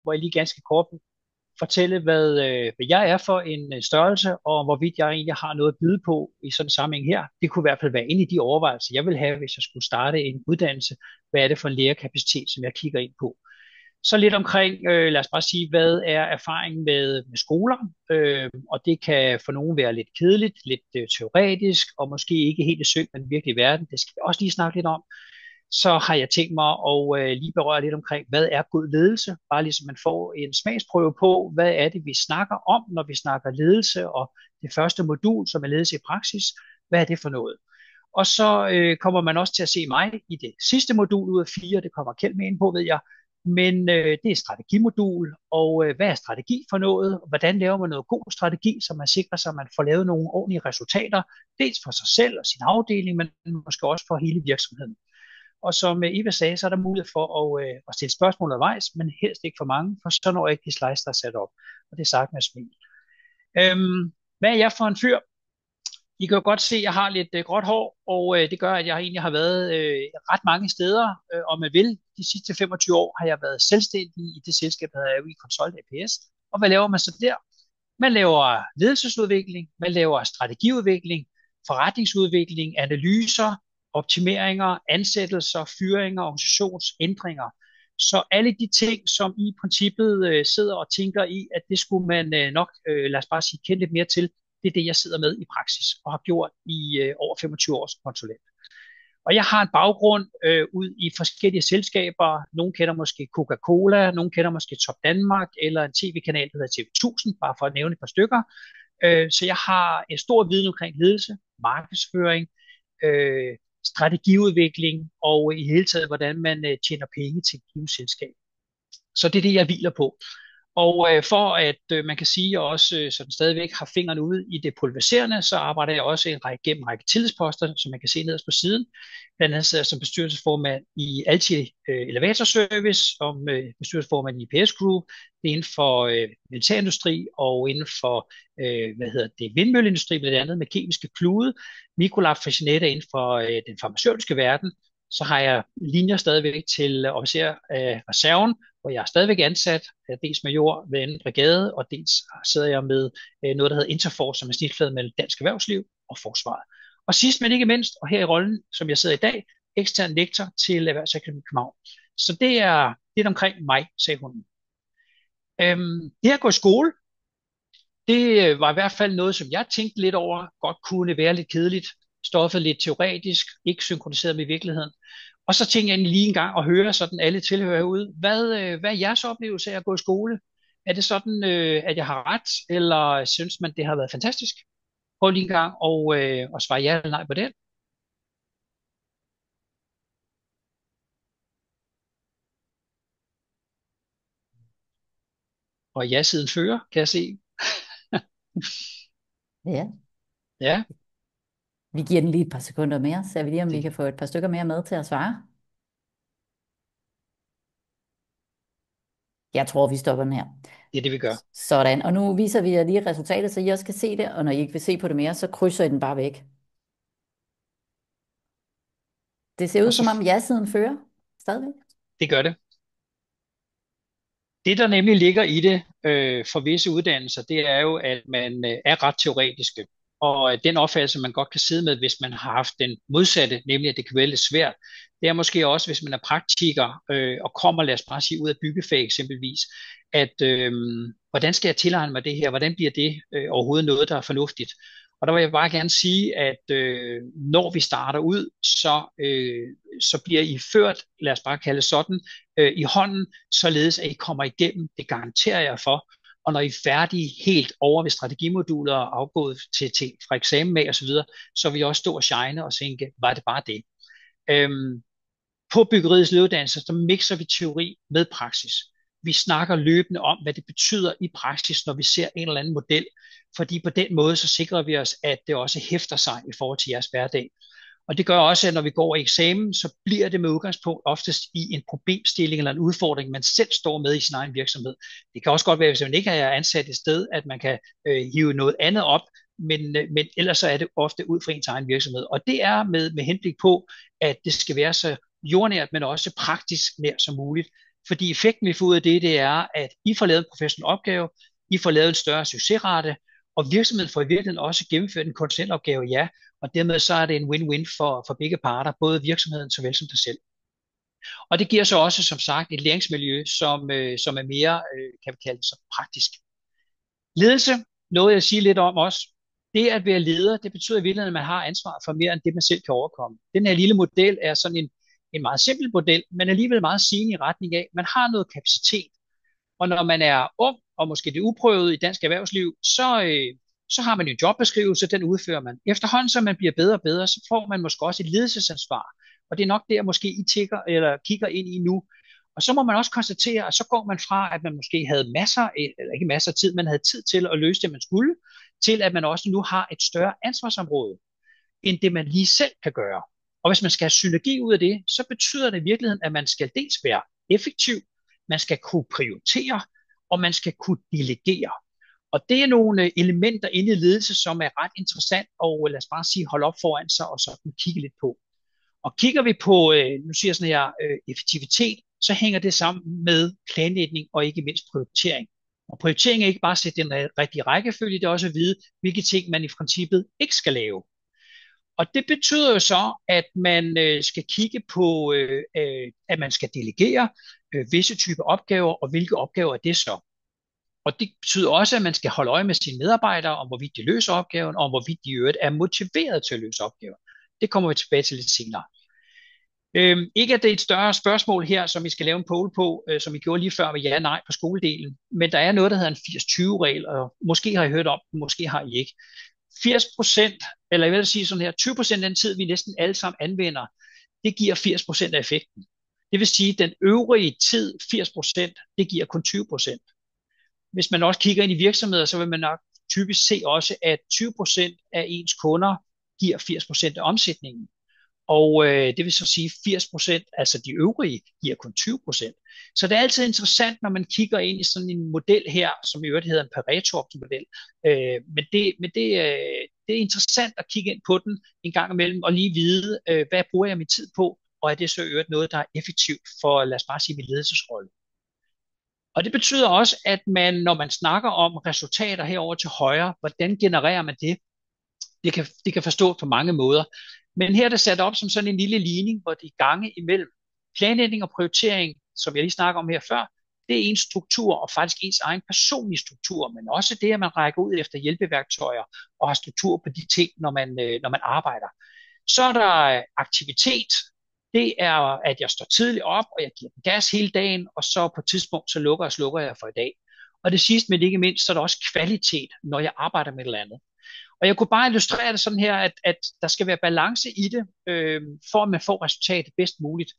hvor jeg lige ganske kort vil fortælle, hvad jeg er for en størrelse, og hvorvidt jeg egentlig har noget at byde på i sådan en sammenhæng her. Det kunne i hvert fald være inde i de overvejelser, jeg vil have, hvis jeg skulle starte en uddannelse. Hvad er det for en lærerkapacitet, som jeg kigger ind på? Så lidt omkring, lad os bare sige, hvad er erfaringen med skoler? Og det kan for nogen være lidt kedeligt, lidt teoretisk, og måske ikke helt i synk med den virkelige verden. Det skal vi også lige snakke lidt om. Så har jeg tænkt mig at lige berøre lidt omkring, hvad er god ledelse? Bare ligesom man får en smagsprøve på, hvad er det, vi snakker om, når vi snakker ledelse, og det første modul, som er ledelse i praksis, hvad er det for noget? Og så kommer man også til at se mig i det sidste modul ud af 4, det kommer Kjeld med ind på, ved jeg, men det er strategimodul, og hvad er strategi for noget? Hvordan laver man noget god strategi, så man sikrer sig, at man får lavet nogle ordentlige resultater, dels for sig selv og sin afdeling, men måske også for hele virksomheden. Og som Eva sagde, så er der mulighed for at stille spørgsmål undervejs, men helst ikke for mange, for så når ikke de slides, der er sat op. Og det er sagt med smil. Hvad er jeg for en fyr? I kan jo godt se, at jeg har lidt gråt hår, og det gør, at jeg egentlig har været ret mange steder, om man vil. De sidste 25 år har jeg været selvstændig i det selskab, der hedder AUI Consult ApS. Og hvad laver man så der? Man laver ledelsesudvikling, man laver strategiudvikling, forretningsudvikling, analyser, optimeringer, ansættelser, fyringer, organisationsændringer. Så alle de ting, som I princippet sidder og tænker i, at det skulle man nok, lad os bare sige, kende lidt mere til, det er det, jeg sidder med i praksis og har gjort i over 25 år som konsulent. Og jeg har en baggrund ud i forskellige selskaber. Nogle kender måske Coca-Cola, nogle kender måske Top Danmark, eller en tv-kanal, der hedder TV1000, bare for at nævne et par stykker. Så jeg har en stor viden omkring ledelse, markedsføring, strategiudvikling og i hele taget, hvordan man tjener penge til et givet selskab. Så det er det, jeg hviler på. Og for at man kan sige også, så den stadigvæk har fingrene ude i det pulveriserende, så arbejder jeg også gennem en række tillidsposter, som man kan se nederst på siden. Blandt andet sidder jeg som bestyrelsesformand i Alti Elevator Service, som bestyrelsesformand i IPS Group, det er inden for militærindustri og inden for vindmølleindustri, blandt andet med kemiske klude, Mikrolab Fascinata inden for den farmaceutiske verden. Så har jeg linjer stadigvæk til officer af reserven, hvor jeg er stadigvæk ansat, dels major ved en brigade, og dels sidder jeg med noget, der hedder Interforce, som er snitfladen mellem dansk erhvervsliv og forsvaret. Og sidst men ikke mindst, og her i rollen, som jeg sidder i dag, ekstern lektor til Erhvervsakademi København. Så det er lidt omkring mig, sagde hun. Det at gå i skole, det var i hvert fald noget, som jeg tænkte lidt over, godt kunne være lidt kedeligt, stoffet lidt teoretisk, ikke synkroniseret med virkeligheden. Og så tænkte jeg lige en gang at høre sådan alle tilhører herude, hvad er jeres oplevelse af at gå i skole? Er det sådan, at jeg har ret, eller synes man, det har været fantastisk? Prøv lige en gang og svare ja eller nej på det. Og ja-siden fører, kan jeg se. Ja, Ja, vi giver den lige et par sekunder mere, så vi lige, om vi kan få et par stykker mere med til at svare. Jeg tror, vi stopper den her. det er det, vi gør. Sådan, og nu viser vi jer lige resultatet, så I også kan se det, og når I ikke vil se på det mere, så krydser I den bare væk. Det ser ud Og som så, om ja-siden fører stadigvæk. det gør det. Det, der nemlig ligger i det for visse uddannelser, det er jo, at man er ret teoretiske. Og den opfattelse, man godt kan sidde med, hvis man har haft den modsatte, nemlig at det kan være lidt svært, det er måske også, hvis man er praktiker og kommer, lad os bare sige, ud af byggefag eksempelvis, at hvordan skal jeg tilegne mig det her? Hvordan bliver det overhovedet noget, der er fornuftigt? Og der vil jeg bare gerne sige, at når vi starter ud, så bliver I ført, lad os bare kalde det sådan, i hånden, således at I kommer igennem, det garanterer jeg for. Og når I er færdige helt over ved strategimoduler og afgået til fra eksamen med osv., så vil I også stå og shine og tænke, var det bare det? På byggeriets lederuddannelse, så mixer vi teori med praksis. Vi snakker løbende om, hvad det betyder i praksis, når vi ser en eller anden model, fordi på den måde, så sikrer vi os, at det også hæfter sig i forhold til jeres hverdag. Og det gør også, at når vi går i eksamen, så bliver det med udgangspunkt oftest i en problemstilling eller en udfordring, man selv står med i sin egen virksomhed. Det kan også godt være, hvis man ikke er ansat et sted, at man kan hive noget andet op, men ellers så er det ofte ud fra ens egen virksomhed. Og det er med henblik på, at det skal være så jordnært, men også praktisk nært som muligt. Fordi effekten vi får ud af det, det er, at I får lavet en professionel opgave, I får lavet en større succesrate, og virksomheden får i virkeligheden også gennemført en konsulentopgave, opgave, ja, og dermed så er det en win-win for begge parter, både virksomheden såvel som dig selv. Og det giver så også, som sagt, et læringsmiljø, som er mere, kan vi kalde det så, praktisk. Ledelse, noget jeg siger lidt om også. Det at være leder, det betyder i virkeligheden, at man har ansvar for mere end det, man selv kan overkomme. Den her lille model er sådan en meget simpel model, men alligevel meget sigende i retning af, at man har noget kapacitet. Og når man er ung, og måske det uprøvet i dansk erhvervsliv, så har man en jobbeskrivelse, den udfører man. Efterhånden, som man bliver bedre og bedre, så får man måske også et ledelsesansvar. Og det er nok der, måske I kigger ind i nu. Og så må man også konstatere, at så går man fra, at man måske havde masser, eller ikke masser af tid, man havde tid til at løse det, man skulle, til at man også nu har et større ansvarsområde, end det man lige selv kan gøre. Og hvis man skal have synergi ud af det, så betyder det i virkeligheden, at man skal dels være effektiv, man skal kunne prioritere, og man skal kunne delegere. Og det er nogle elementer inde i ledelse, som er ret interessant, og lad os bare sige, hold op foran sig, og så kigge lidt på. Og kigger vi på, nu siger jeg sådan her, effektivitet, så hænger det sammen med planlægning og ikke mindst prioritering. Og prioritering er ikke bare at sætte den rigtige rækkefølge, det er også at vide, hvilke ting man i princippet ikke skal lave. Og det betyder jo så, at man skal kigge på, at man skal delegere visse typer opgaver, og hvilke opgaver er det så. Og det betyder også, at man skal holde øje med sine medarbejdere, om hvorvidt de løser opgaven, og om hvorvidt de i øvrigt er motiveret til at løse opgaven. Det kommer vi tilbage til lidt senere. Ikke at det er et større spørgsmål her, som vi skal lave en poll på, som vi gjorde lige før med ja og nej på skoledelen, men der er noget, der hedder en 80-20-regel, og måske har I hørt om den, måske har I ikke. 80%, eller jeg vil sige sådan her, 20% af den tid, vi næsten alle sammen anvender, det giver 80% af effekten. Det vil sige, at den øvrige tid, 80%, det giver kun 20%. Hvis man også kigger ind i virksomheder, så vil man nok typisk se også, at 20% af ens kunder giver 80% af omsætningen. Og det vil så sige 80%, altså de øvrige, giver kun 20%. Så det er altid interessant, når man kigger ind i sådan en model her, som i øvrigt hedder en Pareto-model. Men det er interessant at kigge ind på den en gang imellem, og lige vide, hvad bruger jeg min tid på, og er det så i øvrigt noget, der er effektivt for, lad os bare sige, min ledelsesrolle. Og det betyder også, at man, når man snakker om resultater herover til højre, hvordan genererer man det? Det kan forstås på mange måder. Men her er det sat op som sådan en lille ligning, hvor det er gange imellem planlægning og prioritering, som jeg lige snakker om her før, det er ens struktur og faktisk ens egen personlige struktur, men også det, at man rækker ud efter hjælpeværktøjer og har struktur på de ting, når man arbejder. Så er der aktivitet. Det er, at jeg står tidligt op, og jeg giver den gas hele dagen, og så på et tidspunkt, så lukker og slukker jeg for i dag. Og det sidste, men ikke mindst, så er der også kvalitet, når jeg arbejder med et eller andet. Og jeg kunne bare illustrere det sådan her, at der skal være balance i det, for at man får resultatet bedst muligt.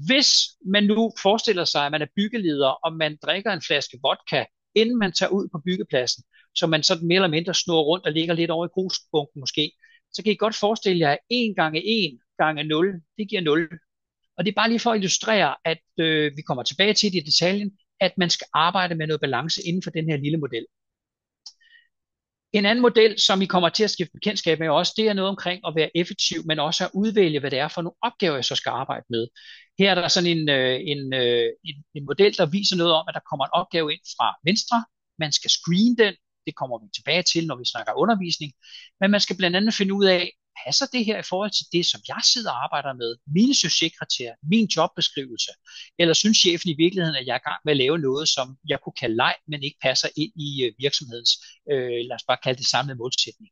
Hvis man nu forestiller sig, at man er byggeleder, og man drikker en flaske vodka, inden man tager ud på byggepladsen, så man sådan mere eller mindre snurrer rundt og ligger lidt over i grusbunken måske, så kan I godt forestille jer, at 1 gange 1 gange 0, det giver 0. Og det er bare lige for at illustrere, at vi kommer tilbage til det i detaljen, at man skal arbejde med noget balance inden for den her lille model. En anden model, som I kommer til at skifte bekendtskab med også, det er noget omkring at være effektiv, men også at udvælge, hvad det er for nogle opgaver, jeg så skal arbejde med. Her er der sådan en model, der viser noget om, at der kommer en opgave ind fra venstre. Man skal screene den. Det kommer vi tilbage til, når vi snakker undervisning. Men man skal blandt andet finde ud af, passer det her i forhold til det, som jeg sidder og arbejder med, mine succeskriterier, min jobbeskrivelse, eller synes chefen i virkeligheden, at jeg er i gang med at lave noget, som jeg kunne kalde leg, men ikke passer ind i virksomhedens, lad os bare kalde det samlede målsætning.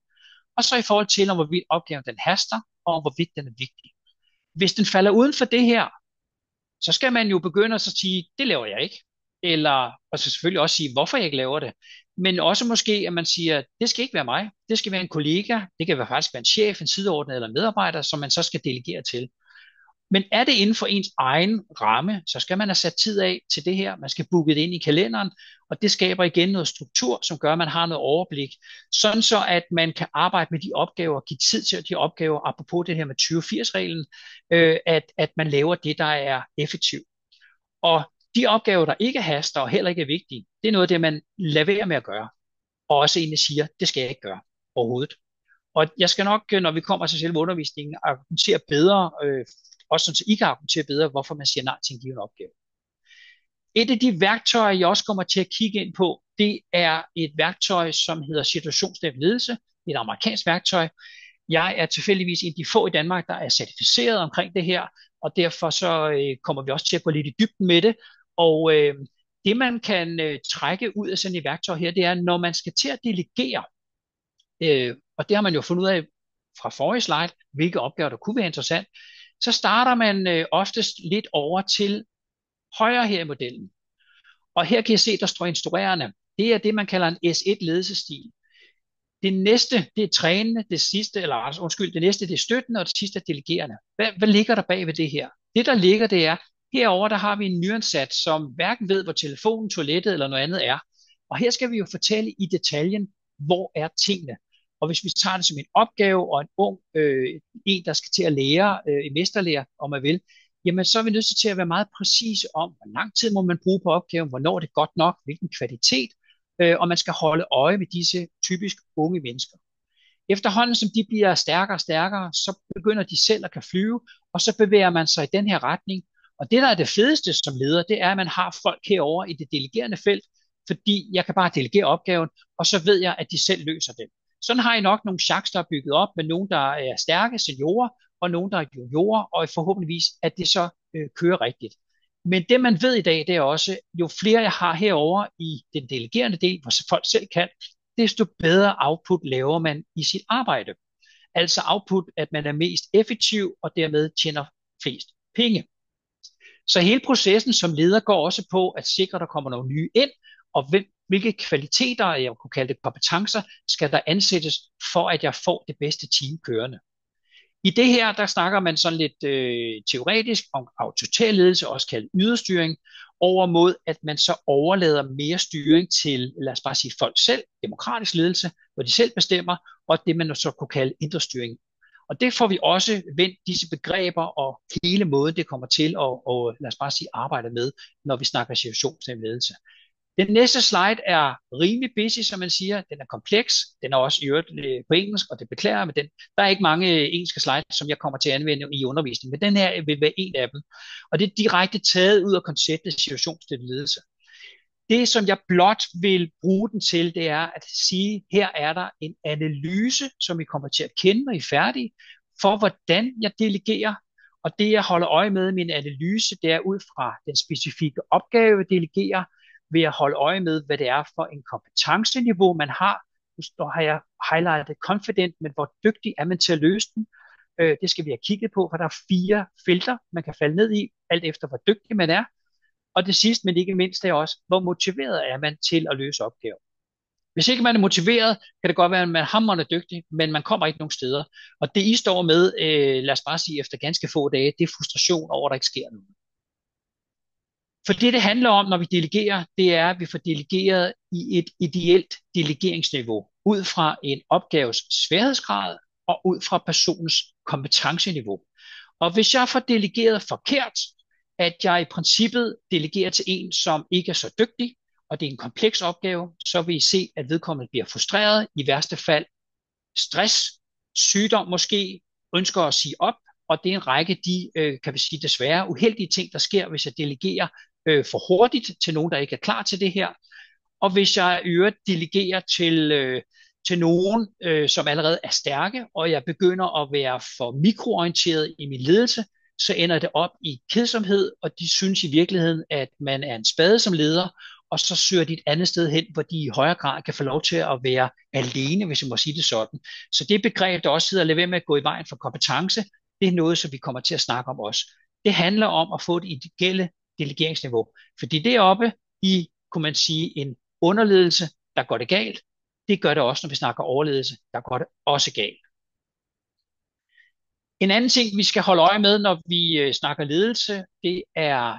Og så i forhold til, om hvorvidt opgaven den haster, og om hvorvidt den er vigtig. Hvis den falder uden for det her, så skal man jo begynde at sige, det laver jeg ikke. Eller, og så selvfølgelig også sige, hvorfor jeg ikke laver det. Men også måske, at man siger, det skal ikke være mig. Det skal være en kollega. Det kan faktisk være en chef, en sideordnet eller en medarbejder, som man så skal delegere til. Men er det inden for ens egen ramme, så skal man have sat tid af til det her. Man skal booke det ind i kalenderen, og det skaber igen noget struktur, som gør, at man har noget overblik. Sådan så, at man kan arbejde med de opgaver, give tid til de opgaver, apropos det her med 20-80-reglen, at man laver det, der er effektivt. Og de opgaver, der ikke haster og heller ikke er vigtige, det er noget af det, man lader være med at gøre. Og også egentlig siger, det skal jeg ikke gøre overhovedet. Og jeg skal nok, når vi kommer til selve undervisningen, argumentere bedre, også sådan, så I kan argumentere bedre, hvorfor man siger nej til en given opgave. Et af de værktøjer, jeg også kommer til at kigge ind på, det er et værktøj, som hedder situationsstemt ledelse, et amerikansk værktøj. Jeg er tilfældigvis en af de få i Danmark, der er certificeret omkring det her, og derfor så kommer vi også til at gå lidt i dybden med det. Og det man kan trække ud af sådan et værktøj her, det er, når man skal til at delegere, og det har man jo fundet ud af fra forrige slide, hvilke opgaver der kunne være interessant, så starter man oftest lidt over til højre her i modellen. Og her kan I se, der står instruerende. Det er det, man kalder en S1-ledelsesstil. Det næste, det er trænende, det næste, det er støttende, og det sidste er delegerende. Hvad ligger der bag ved det her? Det, der ligger, det er, herover der har vi en nyansat, som hverken ved, hvor telefonen, toilettet eller noget andet er. Og her skal vi jo fortælle i detaljen, hvor er tingene. Og hvis vi tager det som en opgave, og en, der skal til at lære, en mesterlærer, om man vil, jamen så er vi nødt til at være meget præcise om, hvor lang tid må man bruge på opgaven, hvornår er det godt nok, hvilken kvalitet, og man skal holde øje med disse typisk unge mennesker. Efterhånden som de bliver stærkere og stærkere, så begynder de selv at kan flyve, og så bevæger man sig i den her retning. Og det, der er det fedeste som leder, det er, at man har folk herover i det delegerende felt, fordi jeg kan bare delegere opgaven, og så ved jeg, at de selv løser den. Sådan har I nok nogle chaks, der er bygget op med nogen, der er stærke seniorer, og nogen, der er juniorer, og forhåbentligvis, at det så kører rigtigt. Men det, man ved i dag, det er også, jo flere jeg har herover i den delegerende del, hvor folk selv kan, desto bedre output laver man i sit arbejde. Altså output, at man er mest effektiv, og dermed tjener flest penge. Så hele processen som leder går også på at sikre, at der kommer nogle nye ind, og hvilke kvaliteter, jeg kunne kalde det kompetencer, skal der ansættes, for at jeg får det bedste team kørende. I det her, der snakker man sådan lidt teoretisk om autoritær ledelse, også kaldet yderstyring, over mod, at man så overlader mere styring til, lad os bare sige, folk selv, demokratisk ledelse, hvor de selv bestemmer, og det man så kunne kalde indre styring. Og det får vi også vendt disse begreber og hele måden, det kommer til at lad os bare sige, arbejde med, når vi snakker situationsstemt ledelse. Den næste slide er rimelig busy, som man siger. Den er kompleks. Den er også i øvrigt på engelsk, og det beklager jeg, men der er ikke mange engelske slides, som jeg kommer til at anvende i undervisning, men den her vil være en af dem. Og det er direkte taget ud af konceptet situationsstemt ledelse. Det, som jeg blot vil bruge den til, det er at sige, her er der en analyse, som I kommer til at kende, når I er færdige, for hvordan jeg delegerer. Og det, jeg holder øje med i min analyse, det er ud fra den specifikke opgave, jeg delegerer, ved at holde øje med, hvad det er for en kompetenceniveau, man har. Nu har jeg highlightet confident, men hvor dygtig er man til at løse den? Det skal vi have kigget på, for der er 4 felter, man kan falde ned i, alt efter hvor dygtig man er. Og det sidste, men ikke mindst, er også, hvor motiveret er man til at løse opgaven. Hvis ikke man er motiveret, kan det godt være, at man er hamrende dygtig, men man kommer ikke nogen steder. Og det I står med, lad os bare sige, efter ganske få dage, det er frustration over, at der ikke sker noget. For det handler om, når vi delegerer, det er, at vi får delegeret i et ideelt delegeringsniveau, ud fra en opgaves sværhedsgrad og ud fra personens kompetenceniveau. Og hvis jeg får delegeret forkert, at jeg i princippet delegerer til en, som ikke er så dygtig, og det er en kompleks opgave, så vil I se, at vedkommende bliver frustreret, i værste fald stress, sygdom måske, ønsker at sige op, og det er en række de, kan vi sige desværre, uheldige ting, der sker, hvis jeg delegerer for hurtigt til nogen, der ikke er klar til det her. Og hvis jeg i øvrigt delegerer til nogen, som allerede er stærke, og jeg begynder at være for mikroorienteret i min ledelse, så ender det op i kedsomhed, og de synes i virkeligheden, at man er en spade som leder, og så søger de et andet sted hen, hvor de i højere grad kan få lov til at være alene, hvis jeg må sige det sådan. Så det begreb, der også hedder, lad være med at gå i vejen for kompetence, det er noget, som vi kommer til at snakke om også. Det handler om at få det ideelle delegeringsniveau. Fordi deroppe i, kunne man sige, en underledelse, der går det galt. Det gør det også, når vi snakker overledelse, der går det også galt. En anden ting, vi skal holde øje med, når vi snakker ledelse, det er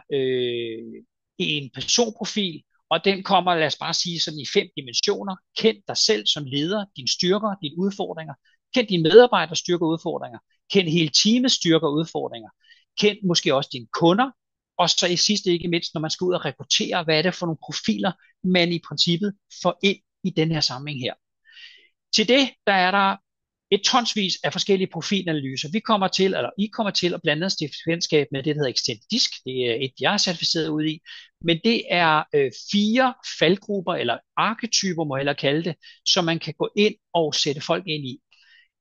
en personprofil, og den kommer, lad os bare sige, sådan i 5 dimensioner. Kend dig selv som leder, dine styrker, dine udfordringer. Kend dine medarbejders styrker og udfordringer. Kend hele teamets styrker og udfordringer. Kend måske også dine kunder. Og så i sidste ikke mindst, når man skal ud og rekruttere, hvad er det for nogle profiler, man i princippet får ind i den her sammenhæng her. Til det, der er der et tonsvis af forskellige profilanalyser. I kommer til at blande os til fællesskab med det, der hedder Extended Disk. Det er et, jeg er certificeret ud i. Men det er 4 faldgrupper, eller arketyper, må jeg hellere kalde det, som man kan gå ind og sætte folk ind i.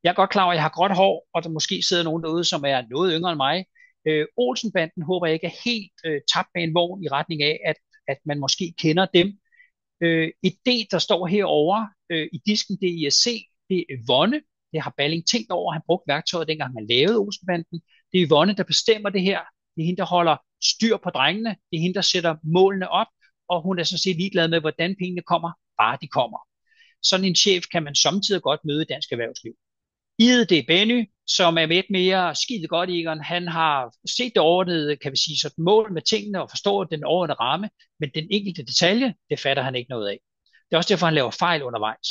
Jeg er godt klar over, at jeg har gråt hår, og der måske sidder nogen derude, som er noget yngre end mig. Olsenbanden håber jeg ikke er helt tabt med en vogn i retning af, at man måske kender dem. Et D, der står herovre i disken, det er ISC, det er Yvonne. Det har Balling tænkt over, han brugte værktøjet, dengang han lavede Olsenbanden. Det er Yvonne, der bestemmer det her. Det er hende, der holder styr på drengene. Det er hende, der sætter målene op, og hun er sådan set ligeglad med, hvordan pengene kommer, bare de kommer. Sådan en chef kan man samtidig godt møde i dansk erhvervsliv. Ide, det er Benny, som er lidt mere skide godt, Egon. Han har set det overordnede, kan vi sige, sådan mål med tingene og forstår den overordnede ramme, men den enkelte detalje, det fatter han ikke noget af. Det er også derfor, han laver fejl undervejs.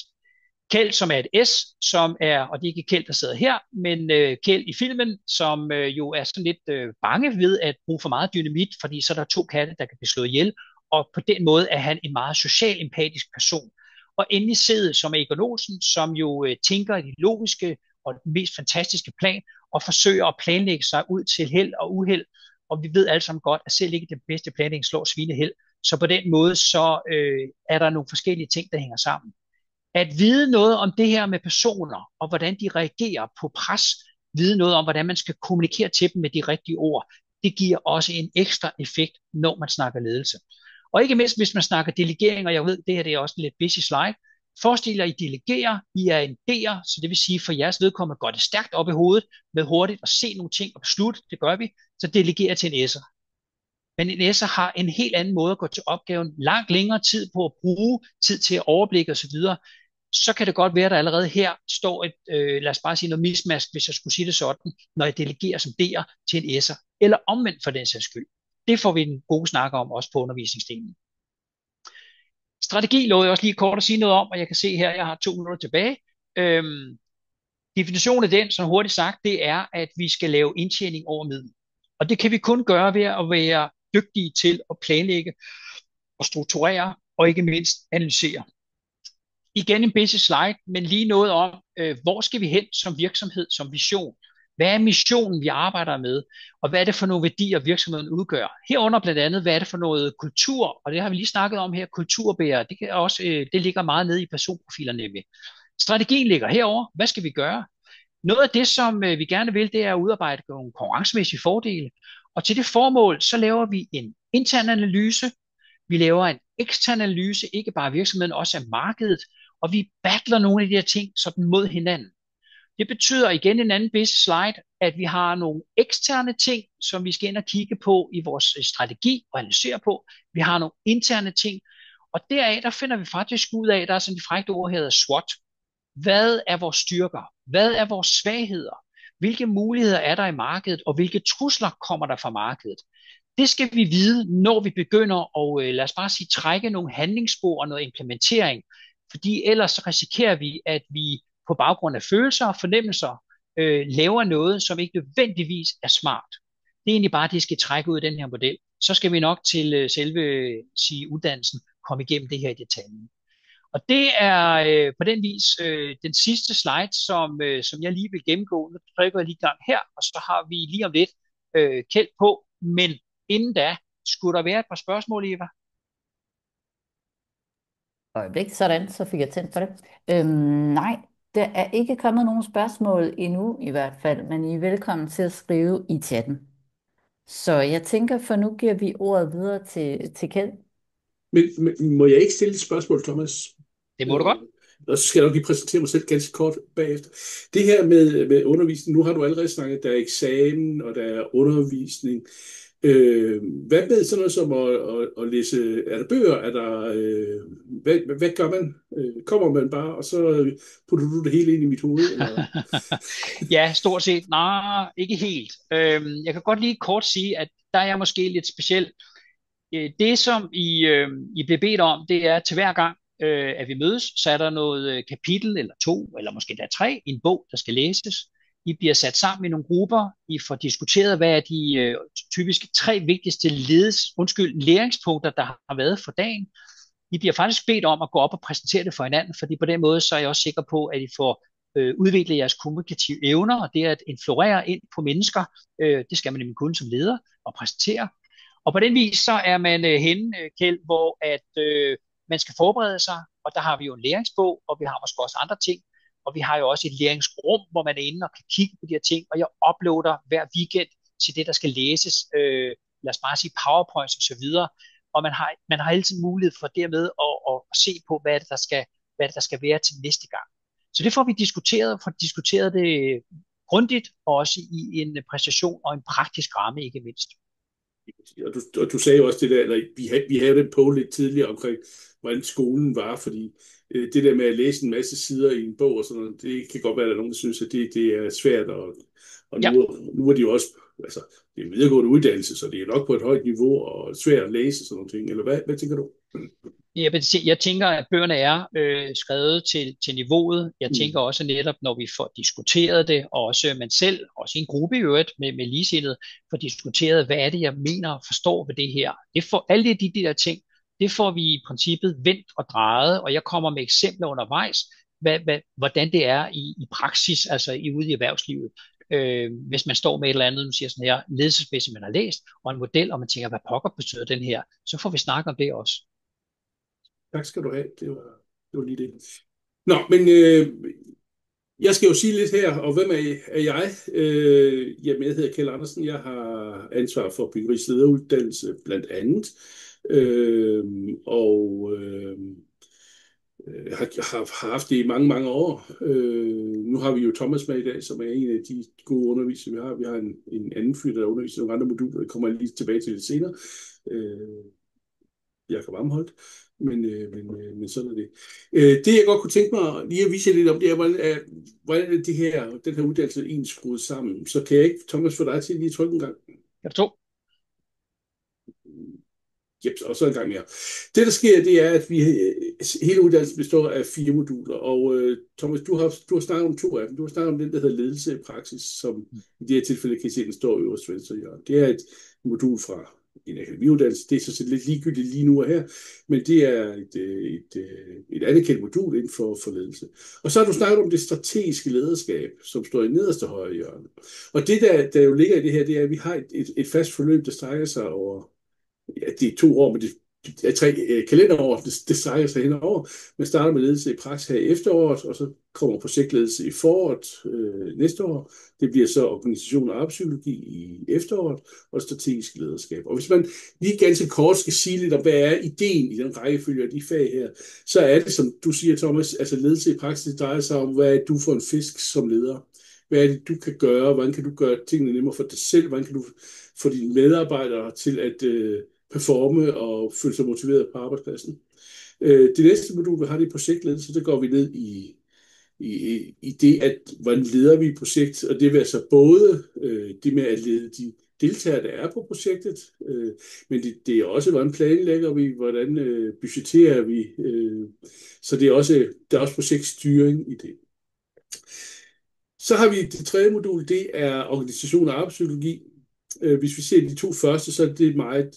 Kjeld, som er et S, som er, og det er ikke Kjeld, der sidder her, men Kjeld i filmen, som jo er sådan lidt bange ved at bruge for meget dynamit, fordi så er der 2 katte, der kan blive slået ihjel, og på den måde er han en meget social empatisk person. Og endelig sidder som Egon Olsen, som jo tænker i det logiske og den mest fantastiske plan, og forsøger at planlægge sig ud til held og uheld. Og vi ved alle sammen godt, at selv ikke den bedste planlægning slår svineheld. Så på den måde, så er der nogle forskellige ting, der hænger sammen. At vide noget om det her med personer, og hvordan de reagerer på pres, vide noget om, hvordan man skal kommunikere til dem med de rigtige ord, det giver også en ekstra effekt, når man snakker ledelse. Og ikke mindst, hvis man snakker delegering, og jeg ved, det her det er også en lidt busy slide. Forestil jer, at I delegerer, I er en D'er, så det vil sige, for jeres vedkommende går det stærkt op i hovedet, med hurtigt at se nogle ting og beslutte, det gør vi, så delegerer til en S'er. Men en S'er har en helt anden måde at gå til opgaven, langt længere tid på at bruge, tid til at overblikke osv., så kan det godt være, at der allerede her står et, lad os bare sige noget mismask, hvis jeg skulle sige det sådan, når jeg delegerer som D'er til en S'er, eller omvendt for den sags skyld. Det får vi en god snak om, også på undervisningsdelen. Strategi lovede jeg også lige kort at sige noget om, og jeg kan se her, at jeg har 2 minutter tilbage. Definitionen af den, som hurtigt sagt, det er, at vi skal lave indtjening over middel. Og det kan vi kun gøre ved at være dygtige til at planlægge og strukturere, og ikke mindst analysere. Igen en busy slide, men lige noget om, hvor skal vi hen som virksomhed, som vision? Hvad er missionen, vi arbejder med? Og hvad er det for nogle værdier, virksomheden udgør? Herunder blandt andet, hvad er det for noget kultur? Og det har vi lige snakket om her, kulturbærer. Det ligger meget nede i personprofilerne nemlig. Strategien ligger herover. Hvad skal vi gøre? Noget af det, som vi gerne vil, det er at udarbejde nogle konkurrencemæssige fordele. Og til det formål, så laver vi en intern analyse. Vi laver en ekstern analyse, ikke bare af virksomheden, også af markedet. Og vi battler nogle af de her ting sådan mod hinanden. Det betyder igen en anden busy slide, at vi har nogle eksterne ting, som vi skal ind og kigge på i vores strategi og analysere på. Vi har nogle interne ting, og deraf der finder vi faktisk ud af, der er sådan et frækt ord, der hedder SWOT. Hvad er vores styrker? Hvad er vores svagheder? Hvilke muligheder er der i markedet, og hvilke trusler kommer der fra markedet? Det skal vi vide, når vi begynder at, lad os bare sige, trække nogle handlingsspor og noget implementering, fordi ellers så risikerer vi, at vi på baggrund af følelser og fornemmelser laver noget, som ikke nødvendigvis er smart. Det er egentlig bare, det skal trække ud af den her model. Så skal vi nok til selve uddannelsen komme igennem det her i detaljen. Og det er på den vis den sidste slide, som jeg lige vil gennemgå. Nu trykker jeg lige gang her, og så har vi lige om lidt Kjeld på. Men inden da, skulle der være et par spørgsmål, Eva? Øjeblik, sådan, så fik jeg tændt for det. Nej, der er ikke kommet nogen spørgsmål endnu i hvert fald, men I er velkommen til at skrive i chatten. Så jeg tænker, for nu giver vi ordet videre til Kjeld. Men må jeg ikke stille et spørgsmål, Thomas? Det må du godt. Og så skal jeg nok lige præsentere mig selv ganske kort bagefter. Det her med undervisning, nu har du allerede snakket, der er eksamen, og der er undervisning. Hvad med sådan noget som at læse, er der bøger, er der, hvad gør man? Kommer man bare, og så putter du det hele ind i mit hoved? Eller? Ja, stort set. Nej, ikke helt. Jeg kan godt lige kort sige, at der er jeg måske lidt speciel. Det, som I bliver bedt om, det er til hver gang, at vi mødes, så er der noget kapitel eller 2, eller måske der 3 i en bog, der skal læses. I bliver sat sammen i nogle grupper. I får diskuteret, hvad er de typisk 3 vigtigste læringspunkter, der har været for dagen. I bliver faktisk bedt om at gå op og præsentere det for hinanden, fordi på den måde, så er jeg også sikker på, at I får udvikle jeres kommunikative evner, og det er at influere ind på mennesker. Det skal man nemlig kunne som leder og præsentere. Og på den vis så er man henne, Kjeld, hvor at man skal forberede sig, og der har vi jo en læringsbog, og vi har måske også andre ting, og vi har jo også et læringsrum, hvor man er inde og kan kigge på de her ting, og jeg uploader hver weekend til det, der skal læses, lad os bare sige PowerPoints og så videre, og man har hele tiden mulighed for dermed at se på, hvad er det, der skal være til næste gang. Så det får vi diskuteret det grundigt, og også i en præstation og en praktisk ramme, ikke mindst. Og du sagde jo også det der, eller vi havde det på lidt tidligere omkring, hvordan skolen var, fordi det der med at læse en masse sider i en bog og sådan noget, det kan godt være, at der er nogen, der synes, at det er svært, og nu er de jo også, altså, det er en videregående uddannelse, så det er nok på et højt niveau og svært at læse sådan nogle ting, eller hvad tænker du? Jeg tænker, at bøgerne er skrevet til niveauet. Jeg tænker også netop, når vi får diskuteret det, og også man selv, også i en gruppe i øvrigt med ligesindede, får diskuteret, hvad er det, jeg mener og forstår ved det her. Alle de der ting, det får vi i princippet vendt og drejet, og jeg kommer med eksempler undervejs, hvordan det er i praksis, altså ude i erhvervslivet. Hvis man står med et eller andet, man siger sådan her, ledelsesmæssigt, man har læst, og en model, og man tænker, hvad pokker betyder den her, så får vi snakke om det også. Tak skal du have. Det var lige det. Nå, men jeg skal jo sige lidt her, og hvem er jeg? Jamen, jeg hedder Kjeld Andersen. Jeg har ansvar for byggeriets lederuddannelse blandt andet. Har haft det i mange, mange år. Nu har vi jo Thomas med i dag, som er en af de gode undervisere, vi har. Vi har en anden fyr, der underviser nogle andre moduler. Det kommer jeg lige tilbage til lidt senere. Jakob Amholdt. Men sådan er det. Det jeg godt kunne tænke mig lige at vise lidt om, det er, hvordan er den her uddannelse egentlig skruet sammen. Så kan jeg ikke, Thomas, få dig til lige at trykke en gang? Jeg forstår. Yep, og så en gang mere. Det, der sker, det er, at hele uddannelsen består af 4 moduler, og Thomas, du har snakket om 2 af dem. Du har snakket om den, der hedder ledelse i praksis, som i det her tilfælde kan I se, den står øverst venstre hjørne. Det er et modul fra en akademiuddannelse. Det er så lidt ligegyldigt lige nu og her, men det er et anerkendt modul inden for ledelse. Og så har du snakket om det strategiske lederskab, som står i nederste højre hjørne. Og det, der jo ligger i det her, det er, at vi har et fast forløb, der strækker sig over, ja, det er 2 år, men det er 3 kalenderår, det strækker sig henover. Man starter med ledelse i praksis her i efteråret, og så kommer projektledelse i foråret næste år. Det bliver så organisation og arbejdspsykologi i efteråret, og strategisk lederskab. Og hvis man lige ganske kort skal sige lidt om, hvad er ideen i den rækkefølge af de fag her, så er det, som du siger, Thomas, altså ledelse i praksis drejer sig om, hvad er du for en fisk som leder? Hvad er det, du kan gøre? Hvordan kan du gøre tingene nemmere for dig selv? Hvordan kan du få dine medarbejdere til at performe og føle sig motiveret på arbejdspladsen? Det næste modul, vi har, det projektledelse, så går vi ned i det, at hvordan leder vi et projekt, og det vil altså både det med at lede de deltagere, der er på projektet, men det er også, hvordan planlægger vi, hvordan budgetterer vi, så der er også projektstyring i det. Så har vi det 3. modul, det er organisation og arbejdspsykologi. Hvis vi ser de 2 første, så er det meget,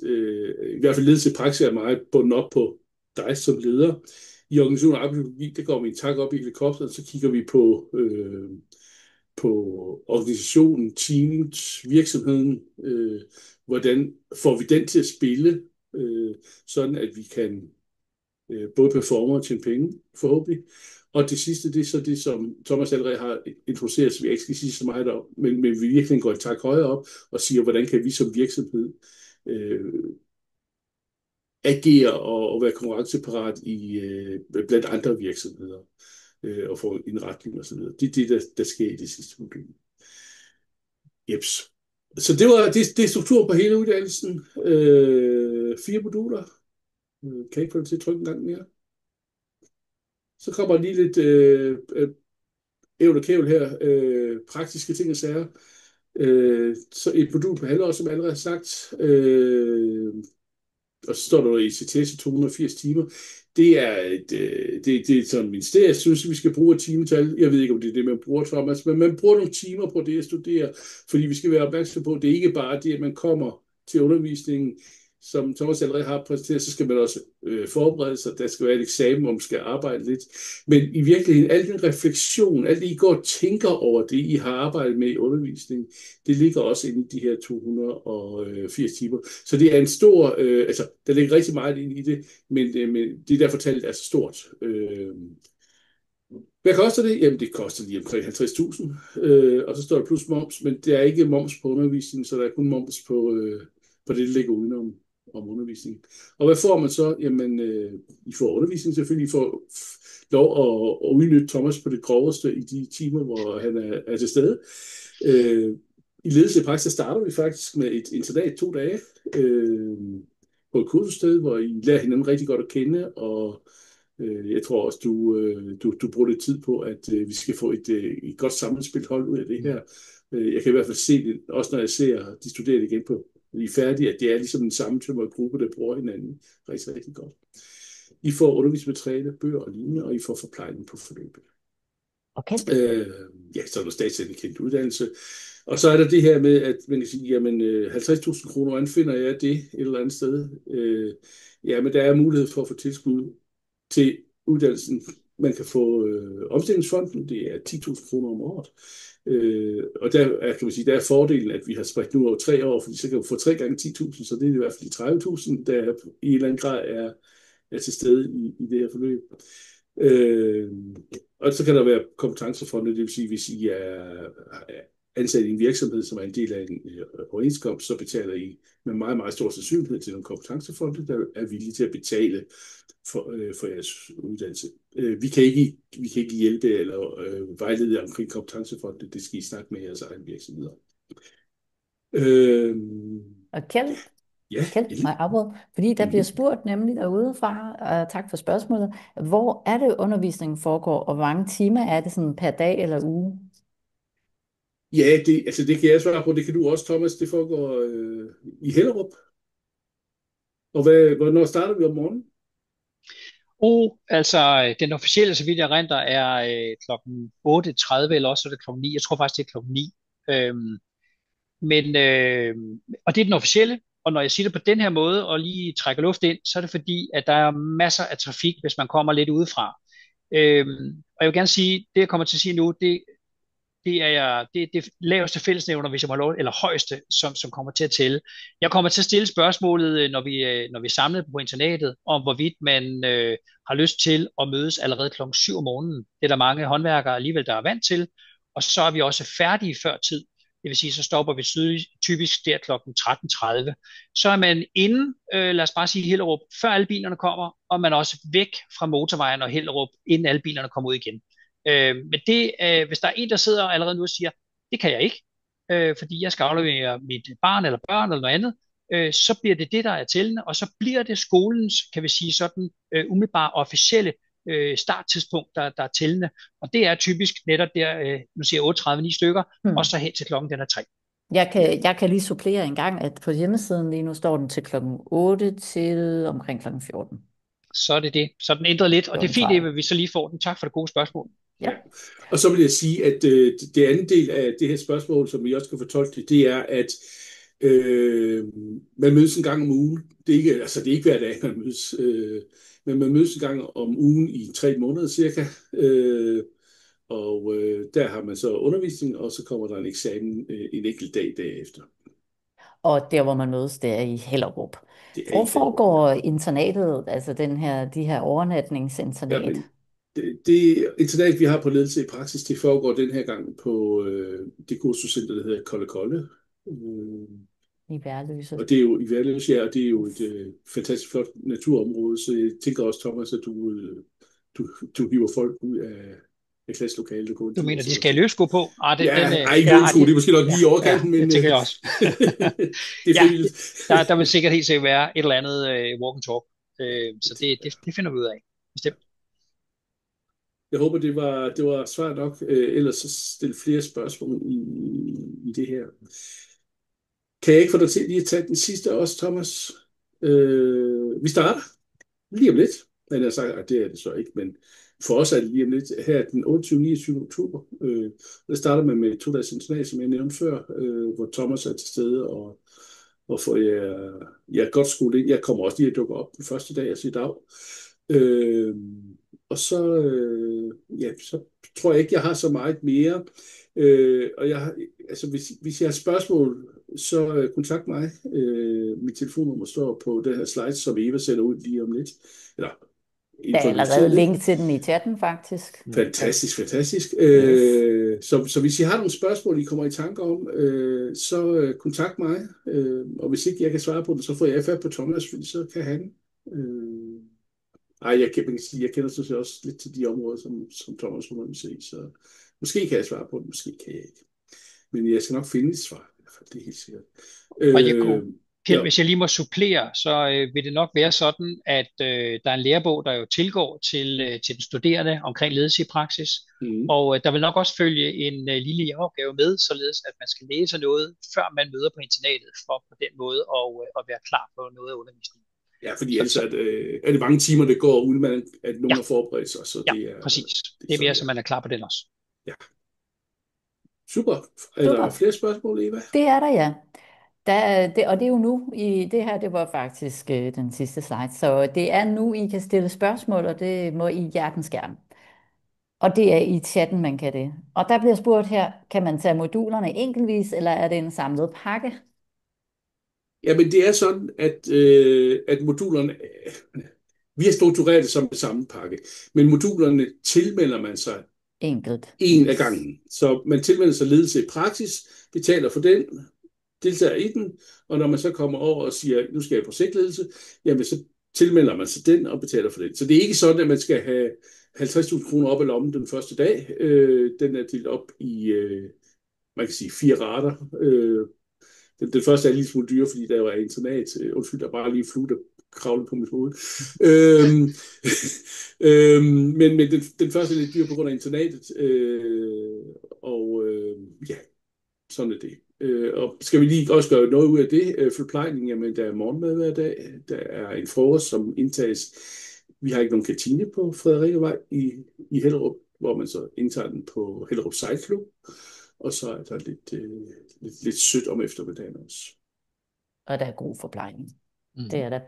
i hvert fald ledelse i praksis er meget bundet op på dig som leder. I organisation og arbejdspsykologi, der går vi en tak op i helikopteren, så kigger vi på organisationen, teamet, virksomheden. Hvordan får vi den til at spille, sådan at vi kan både performe og tjene penge, forhåbentlig. Og det sidste, det er så det, som Thomas allerede har introduceret, så vi ikke skal sige så meget om, men vi virkelig går et tak højere op og siger, hvordan kan vi som virksomhed agere og være konkurrenceparat blandt andre virksomheder og få en retning og så videre. Det er det, der sker i det sidste modul. Jeps. Så det er strukturen på hele uddannelsen. 4 moduler. Kan jeg ikke få det til at trykke en gang mere? Så kommer lige lidt ævl og kævl her, praktiske ting og sager. Så et modul på halvår, som jeg allerede har sagt, og så står der ECTS i 280 timer. Det er sådan ministeriet, synes vi skal bruge et timetal. Jeg ved ikke, om det er det, man bruger, Thomas, men man bruger nogle timer på det at studere, fordi vi skal være opmærksom på, at det ikke bare er det, at man kommer til undervisningen. som Thomas allerede har præsenteret, så skal man også forberede sig. Der skal være et eksamen, hvor man skal arbejde lidt. Men i virkeligheden, al den refleksion, alt det, I går og tænker over det, I har arbejdet med i undervisningen, det ligger også inde i de her 280 timer. Så det er en stor, altså, der ligger rigtig meget ind i det, men det der fortalt er så stort. Hvad koster det? Jamen, det koster lige omkring 50.000, og så står der plus moms, men der er ikke moms på undervisningen, så der er kun moms på det, der ligger udenom om undervisningen. Og hvad får man så? Jamen, I får undervisning selvfølgelig, I får lov at udnytte Thomas på det groveste i de timer, hvor han er til stede. I ledelse i praksis starter vi faktisk med et internat 2 dage på et kursussted, hvor I lærer hinanden rigtig godt at kende, og jeg tror også, du bruger lidt tid på, at vi skal få et godt sammenspil hold ud af det her. Jeg kan i hvert fald se det, også når jeg ser de studerende igen på, når de er færdige, at det er ligesom en sammentømret gruppe, der bruger hinanden rigtig, rigtig godt. I får undervisningsmateriale, bøger og lignende, og I får forplejning på forløbet. Okay. Ja, så er der statsanerkendt uddannelse. Og så er der det her med, at man kan sige, jamen 50.000 kroner, hvordan finder jeg det et eller andet sted? Jamen, der er mulighed for at få tilskud til uddannelsen. Man kan få omstillingsfonden, det er 10.000 kroner om året. Og der er, kan man sige, der er fordelen, at vi har spredt nu over 3 år, fordi så kan du få 3 gange 10.000, så det er i hvert fald de 30.000, der i en eller anden grad er til stede i det her forløb. Og så kan der være kompetencefonde, det vil sige, hvis I er ansat i en virksomhed, som er en del af en overenskomst, så betaler I med meget, meget stor sandsynlighed til nogle kompetencefonde, der er villige til at betale for jeres uddannelse. Vi kan ikke hjælpe eller vejlede jer omkring kompetencefonde. Det skal I snakke med jeres egen virksomheder. Og Kjeld, Ja, mig afbryde, fordi der bliver spurgt nemlig derudefra, og tak for spørgsmålet, hvor er det undervisningen foregår, og hvor mange timer er det sådan per dag eller uge? Ja, det kan jeg svare på. Det kan du også, Thomas. Det foregår i Hellerup. Og hvornår starter vi om morgenen? Altså, den officielle, så vidt jeg erindrer, er klokken 8.30, eller også er det klokken 9. Jeg tror faktisk, det er klokken 9. Og det er den officielle, og når jeg siger det på den her måde, og lige trækker luft ind, så er det fordi, at der er masser af trafik, hvis man kommer lidt udefra. Og jeg vil gerne sige, det jeg kommer til at sige nu, det er det laveste fællesnævner, hvis jeg må lov, eller højeste, som kommer til at tælle. Jeg kommer til at stille spørgsmålet, når vi er samlet på internatet, om hvorvidt man har lyst til at mødes allerede klokken 7 om morgenen. Det er der mange håndværkere alligevel, der er vant til. Og så er vi også færdige før tid. Det vil sige, så stopper vi typisk der klokken 13.30. Så er man inde, lad os bare sige Hellerup, før alle bilerne kommer, og man er også væk fra motorvejen og Hellerup, inden alle bilerne kommer ud igen. Men det, hvis der er en, der sidder allerede nu og siger, det kan jeg ikke, fordi jeg skal aflevere mit barn eller børn eller noget andet, så bliver det, der er tællende, og så bliver det skolens, kan vi sige sådan, umiddelbare officielle starttidspunkt, der er tællende. Og det er typisk netop der, nu siger jeg 8.30-9 stykker, og så hen til klokken den er 3. Jeg kan lige supplere en gang, at på hjemmesiden lige nu står den til klokken 8 til omkring klokken 14. Så er det. Så den ændrer lidt, og det er fint, at vi så lige får den. Tak for det gode spørgsmål. Ja. Og så vil jeg sige, at det andet del af det her spørgsmål, som vi også skal fortolke, det er, at man mødes en gang om ugen. Det er ikke hver dag, man mødes, men man mødes en gang om ugen i 3 måneder cirka. Og der har man så undervisning, og så kommer der en eksamen en enkelt dag derefter. Og der, hvor man mødes, det er i Hellerup. Hvor foregår internatet, altså de her overnatningsinternat? Ja, det internat, vi har på ledelse i praksis, det foregår den her gang på det kursuscenter, der hedder Kolde Kolde. I Værløse. Og det er jo i Værløse, ja, og det er jo et fantastisk flot naturområde, så jeg tænker også, Thomas, at du hiver folk ud af klasselokalet. Du mener, de skal have løbsko på? Ikke løbsko, det er måske nok lige i overkanten, men... det tænker jeg også. Det er frivilligt. Der vil sikkert helt sikkert være et eller andet walk and talk, så det finder vi ud af, bestemt. Jeg håber, det var svar nok. Ellers så stille flere spørgsmål i det her. Kan jeg ikke få dig til lige at tage den sidste også, Thomas? Vi starter lige om lidt. Men jeg sagt, at det er det så ikke, men for os er det lige om lidt. Her den 28. 29. oktober. Der starter man med 2 dages internat, som jeg nævnte før, hvor Thomas er til stede, og og får jeg godt skudt ind. Jeg kommer også lige at dukke op den første dag og sige dag. Øh, og så, ja, så tror jeg ikke, jeg har så meget mere. Og altså, hvis jeg har spørgsmål, så kontakt mig. Mit telefonnummer står på den her slide, som Eva sender ud lige om lidt. Eller Der inden er for allerede lidt. link til den i chatten, faktisk. Fantastisk, fantastisk. Yes. Så hvis I har nogle spørgsmål, I kommer i tanke om, så kontakt mig. Og hvis ikke jeg kan svare på det, så får jeg fat på Thomas, fordi så kan han. Man kan sige, jeg kender sådan set også lidt til de områder, som Thomas må se, så måske kan jeg svare på det, måske kan jeg ikke. Men jeg skal nok finde et svar, i hvert fald, det er helt sikkert. Og jeg kunne, Kjeld, Ja. hvis jeg lige må supplere, så vil det nok være sådan, at der er en lærebog, der jo tilgår til den studerende omkring ledelse i praksis. Og der vil nok også følge en lille opgave med, således at man skal læse noget, før man møder på internatet, for på den måde at være klar på noget af undervisningen. Ja, fordi ellers er det mange timer, det går, uden at nogen har forberedt sig. Så ja, det er, præcis. Det er mere, så man er klar på den også. Ja. Super. Er der flere spørgsmål, Eva? Det er der, ja. Og det er jo nu, det her, det var faktisk den sidste slide, så det er nu, I kan stille spørgsmål, og det må I hjertens gerne. Og det er i chatten, man kan det. Og der bliver spurgt her, kan man tage modulerne enkeltvis, eller er det en samlet pakke? Jamen, det er sådan, at modulerne, vi har struktureret det som en samme pakke, men modulerne tilmelder man sig Enkelt. en af gangen. Så man tilmelder sig ledelse i praksis, betaler for den, deltager i den, og når man så kommer over og siger, nu skal jeg på projektledelse, jamen så tilmelder man sig den og betaler for den. Så det er ikke sådan, at man skal have 50.000 kroner op i lommen den første dag. Den er delt op i, man kan sige, 4 rater. Den første er lige smule dyre, fordi der jo er internat. Undskyld, der er bare lige flue, der kravler på mit hoved. Men den første er lidt dyr på grund af internatet. Ja, sådan er det. Og skal vi lige også gøre noget ud af det? Forplejning, jamen der er morgenmad hver dag. Der er en frokost, som indtages. Vi har ikke nogen kantine på Frederikevej i Hellerup, hvor man så indtager den på Hellerup Sejlklub. Og så er der lidt sødt om eftermiddagen også. Og der er god forplejning. Det er der.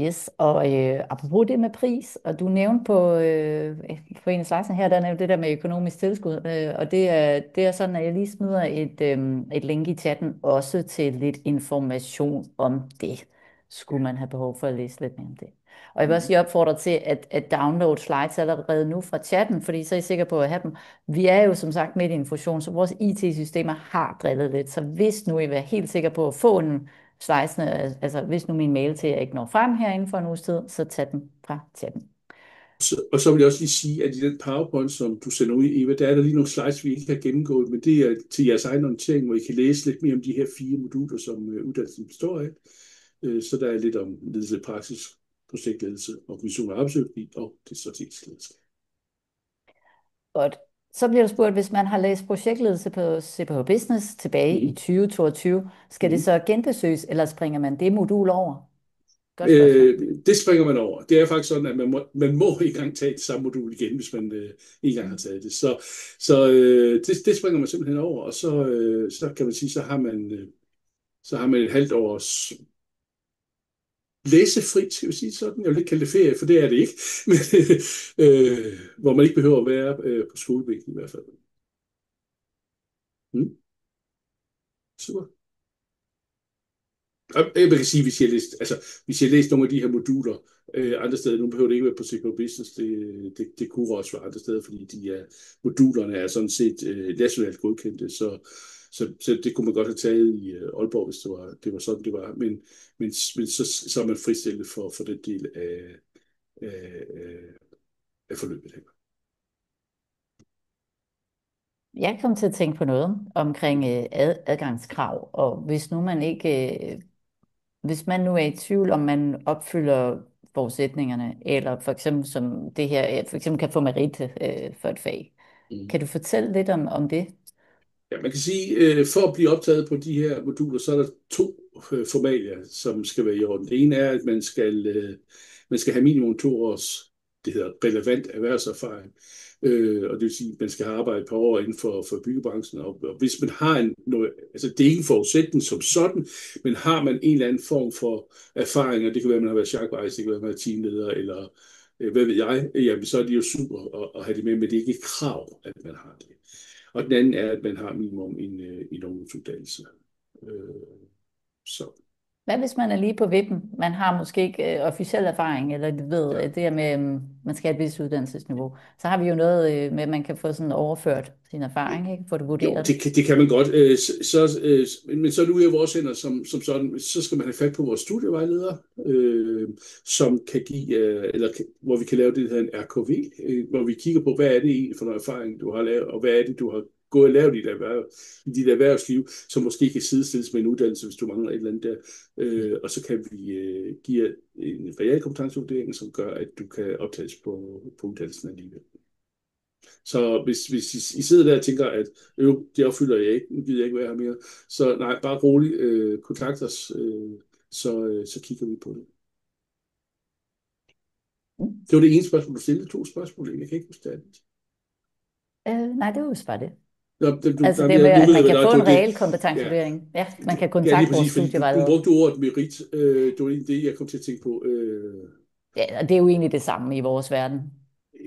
Yes, og apropos det med pris, og du nævnte på en af slidesene her, der nævnte det der med økonomisk tilskud, og det er sådan, at jeg lige smider et link i chatten også til lidt information om det, skulle man have behov for at læse lidt mere om det. Og jeg vil også lige opfordre til at downloade slides allerede nu fra chatten, fordi så er I sikre på at have dem. Vi er jo som sagt midt i en fusion, så vores IT-systemer har drillet lidt, så hvis nu I vil være helt sikre på at få en slidesene, altså hvis nu min mail til jer ikke når frem her inden for en uges tid, så tag den fra chatten. Og så vil jeg også lige sige, at i den PowerPoint, som du sender ud, Eva, der er der lige nogle slides, vi ikke har gennemgået, men det er til jeres egen orientering, hvor I kan læse lidt mere om de her 4 moduler, som uddannelsen består af. Så der er lidt om ledelse i praksis, projektledelse, organisation og arbejdsøkonomi og det strategiske ledelse. Godt. Så bliver der spurgt, hvis man har læst projektledelse på CPH Business tilbage i 2022, skal det så genbesøges, eller springer man det modul over? Det springer man over. Det er faktisk sådan, at man må ikke engang tage det samme modul igen, hvis man ikke engang har taget det. Så det springer man simpelthen over, og så kan man sige, så har man et halvt års læsefri, skal vi sige sådan. Jeg vil ikke kalde det ferie, for det er det ikke. Men, hvor man ikke behøver at være på skolebænken i hvert fald. Super. Jeg kan sige, hvis jeg læst nogle af de her moduler andre steder, nu behøver det ikke være på CPH Business, det kunne også være andre steder, fordi modulerne er sådan set nationalt godkendte, så det kunne man godt have taget i Aalborg, hvis det var sådan, det var. Men så er man fristillet for den del af forløbet her. Jeg kom til at tænke på noget omkring adgangskrav, og hvis man nu er i tvivl, om man opfylder forudsætningerne, eller for eksempel som det her, for eksempel kan få merit for et fag. Kan du fortælle lidt om det? Ja, man kan sige, for at blive optaget på de her moduler, så er der 2 formalier, som skal være i orden. Det ene er, at man skal have minimum 2 års det hedder relevant erhvervserfaring. Og det vil sige, at man skal have arbejdet et par år inden for byggebranchen. Og hvis man har altså det er ikke en forudsætning som sådan, men har man en eller anden form for erfaring, og det kan være, at man har været chakvejs, det kan være, at man er teamleder, eller hvad ved jeg, jamen så er det jo super at have det med, men det er ikke et krav, at man har det. Og den anden er, at man har minimum en ungdomsuddannelse. Så. Hvad hvis man er lige på vippen? Man har måske ikke officiel erfaring, eller du ved, Ja. det her med, man skal have et vist uddannelsesniveau. Så har vi jo noget med, at man kan få sådan overført sin erfaring, ikke? Få det Jo, vurderet. det kan man godt. Men så er det ude af vores hænder, som sådan, så skal man have fat på vores studievejledere, som kan give, hvor vi kan lave det, der hedder en RKV, hvor vi kigger på, hvad er det egentlig for noget erfaring, du har lavet, og hvad er det, du har gået og lavet i dit erhvervsliv, som måske kan sidestilles med en uddannelse, hvis du mangler et eller andet der. Og så kan vi give en realkompetencevurdering, som gør, at du kan optages på uddannelsen alligevel. Så hvis I sidder der og tænker, at det opfylder jeg ikke, nu gider jeg ikke være her mere, så nej, bare roligt, kontakt os, så kigger vi på det. Det var det ene spørgsmål, du stillede. 2 spørgsmål, jeg kan ikke huske det. Nej, det var jo bare det. Altså det med, at man kan få en reel kompetencevurdering. Ja, man kan kontakte vores studievejleder. Du brugte ordet merit. Det var det, jeg kom til at tænke på. Ja, og det er jo egentlig det samme i vores verden.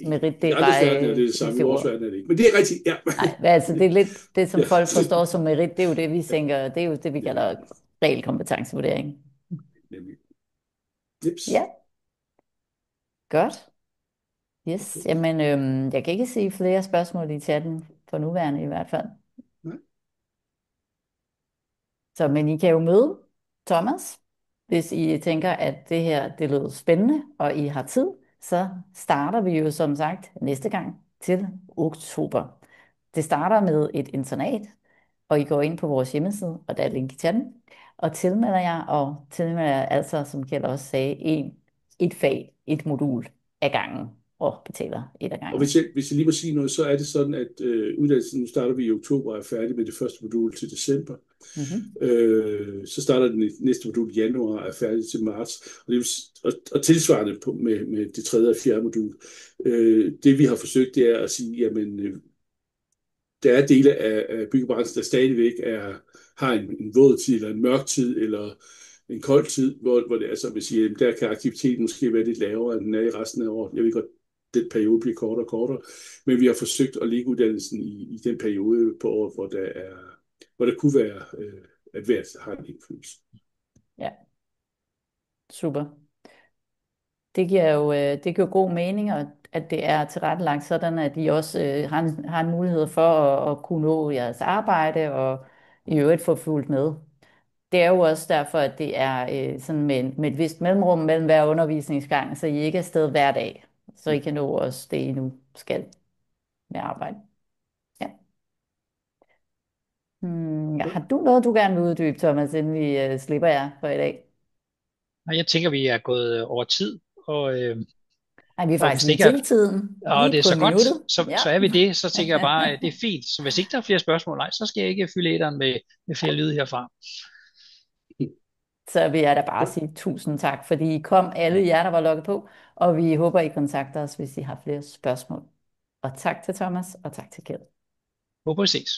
Merit, det er bare... det er det samme i vores verden, er det ikke. Men det er rigtigt, ja. Nej, altså det er lidt det, som folk forstår som merit, det er jo det, vi tænker, det er jo det, vi kalder reel kompetencevurdering. Nemlig. Ja. Godt. Yes, jamen jeg kan ikke se flere spørgsmål i chatten for nuværende i hvert fald. Nej. Så, men I kan jo møde Thomas, hvis I tænker, at det her det lyder spændende, og I har tid, så starter vi jo som sagt næste gang til oktober. Det starter med et internat, og I går ind på vores hjemmeside, og der er et link i chatten, og tilmelder jer altså, som Kjeld også sagde, et fag, et modul ad gangen, og betaler et ad gangen. Og hvis jeg lige må sige noget, så er det sådan, at uddannelsen, nu starter vi i oktober og er færdig med det første modul til december. Mm-hmm. Så starter den næste modul i januar og er færdig til marts. Og tilsvarende med det 3. og 4. modul. Det vi har forsøgt, det er at sige, jamen, der er dele af byggebranchen, der stadigvæk har en våd tid, eller en mørk tid, eller en kold tid, hvor det altså vil sige, at der kan aktiviteten måske være lidt lavere, end den er i resten af året. Jeg ved godt, den periode bliver kortere og kortere, men vi har forsøgt at lægge uddannelsen i den periode på året, hvor der kunne være, at vejret har en indflydelse. Ja, super. Det giver jo god mening, at det er tilrettelagt sådan, at I også har en mulighed for at kunne nå jeres arbejde og i øvrigt få fulgt med. Det er jo også derfor, at det er sådan med et vist mellemrum mellem hver undervisningsgang, så I ikke er afsted hver dag, så I kan nå også det, I nu skal med arbejde. Ja. Har du noget, du gerne vil uddybe, Thomas, inden vi slipper jer for i dag? Nej, jeg tænker, vi er gået over tid, og Ej, vi er og faktisk hvis det lige ikke til tiden. og det er så godt, Ja. så er vi det, så tænker jeg bare, at det er fint. Så hvis ikke der er flere spørgsmål, nej, så skal jeg ikke fylde æteren med flere lyde herfra. Så vil jeg da bare sige tusind tak, fordi I kom alle jer, der var logget på, og vi håber, I kontakter os, hvis I har flere spørgsmål. Og tak til Thomas, og tak til Kjeld. Håber vi ses.